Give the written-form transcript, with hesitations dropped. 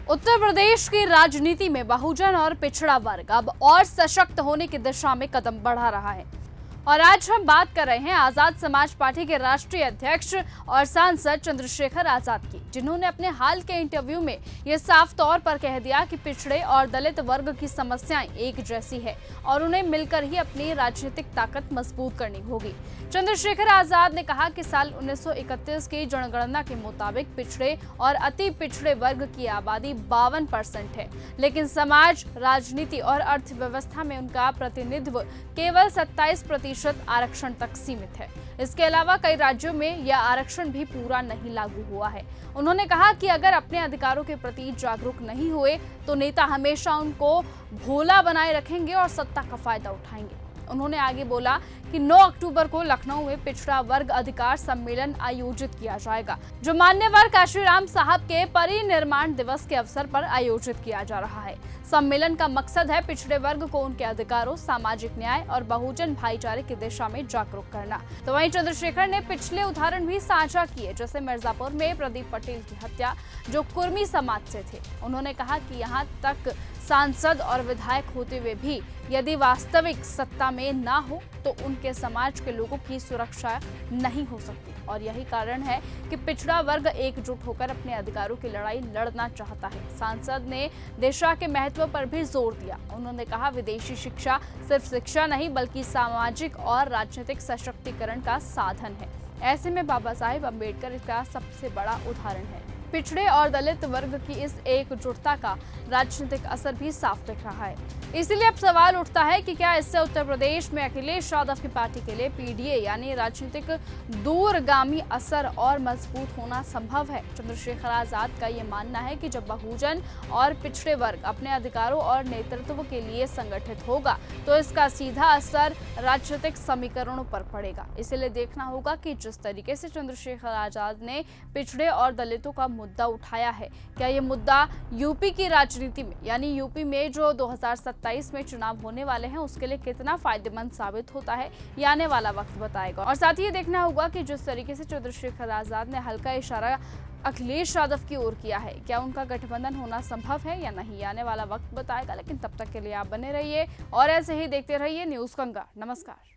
उत्तर प्रदेश की राजनीति में बहुजन और पिछड़ा वर्ग अब और सशक्त होने की दिशा में कदम बढ़ा रहा है। और आज हम बात कर रहे हैं आजाद समाज पार्टी के राष्ट्रीय अध्यक्ष और सांसद चंद्रशेखर आजाद की, जिन्होंने अपने हाल के इंटरव्यू में ये साफ तौर पर कह दिया कि पिछड़े और दलित वर्ग की समस्याएं एक जैसी है और उन्हें मिलकर ही अपनी राजनीतिक ताकत मजबूत करनी होगी। चंद्रशेखर आजाद ने कहा कि साल 1931 की जनगणना के मुताबिक पिछड़े और अति पिछड़े वर्ग की आबादी 52% है, लेकिन समाज, राजनीति और अर्थव्यवस्था में उनका प्रतिनिधित्व केवल 27% आरक्षण तक सीमित है। इसके अलावा कई राज्यों में यह आरक्षण भी पूरा नहीं लागू हुआ है। उन्होंने कहा कि अगर अपने अधिकारों के प्रति जागरूक नहीं हुए तो नेता हमेशा उनको भोला बनाए रखेंगे और सत्ता का फायदा उठाएंगे। उन्होंने आगे बोला कि 9 अक्टूबर को लखनऊ में पिछड़ा वर्ग अधिकार सम्मेलन आयोजित किया जाएगा, जो मान्यवर काशीराम साहब के परिनिर्माण दिवस के अवसर पर आयोजित किया जा रहा है। सम्मेलन का मकसद है पिछड़े वर्ग को उनके अधिकारों, सामाजिक न्याय और बहुजन भाईचारे की दिशा में जागरूक करना। तो वहीं चंद्रशेखर ने पिछले उदाहरण भी साझा किए, जैसे मिर्जापुर में प्रदीप पटेल की हत्या, जो कुर्मी समाज से थे। उन्होंने कहा कि यहाँ तक सांसद और विधायक होते हुए भी यदि वास्तविक सत्ता में ना हो तो उनके समाज के लोगों की सुरक्षा नहीं हो सकती, और यही कारण है कि पिछड़ा वर्ग एकजुट होकर अपने अधिकारों की लड़ाई लड़ना चाहता है। सांसद ने दिशा के महत्व पर भी जोर दिया। उन्होंने कहा विदेशी शिक्षा सिर्फ शिक्षा नहीं बल्कि सामाजिक और राजनीतिक सशक्तिकरण का साधन है। ऐसे में बाबा साहेब अम्बेडकर इसका सबसे बड़ा उदाहरण है। पिछड़े और दलित वर्ग की इस एकजुटता का राजनीतिक असर भी साफ दिख रहा है। इसलिए अब सवाल उठता है कि क्या इससे उत्तर प्रदेश में अखिलेश यादव की पार्टी के लिए पीडीए यानी राजनीतिक दूरगामी असर और मजबूत होना संभव है। चंद्रशेखर आजाद का ये मानना है कि जब बहुजन और पिछड़े वर्ग अपने अधिकारों और नेतृत्व के लिए संगठित होगा तो इसका सीधा असर राजनीतिक समीकरणों पर पड़ेगा। इसलिए देखना होगा कि जिस तरीके से चंद्रशेखर आजाद ने पिछड़े और दलितों का मुद्दा उठाया है, क्या ये मुद्दा यूपी की राजनीति में यानी यूपी में जो 2027 में चुनाव होने वाले हैं उसके लिए कितना फायदेमंद साबित होता है, ये आने वाला वक्त बताएगा। और साथ ही ये देखना होगा कि जिस तरीके से चंद्रशेखर आजाद ने हल्का इशारा अखिलेश यादव की ओर किया है, क्या उनका गठबंधन होना संभव है या नहीं, आने वाला वक्त बताएगा। लेकिन तब तक के लिए आप बने रहिए और ऐसे ही देखते रहिए न्यूज़ गंगा। नमस्कार।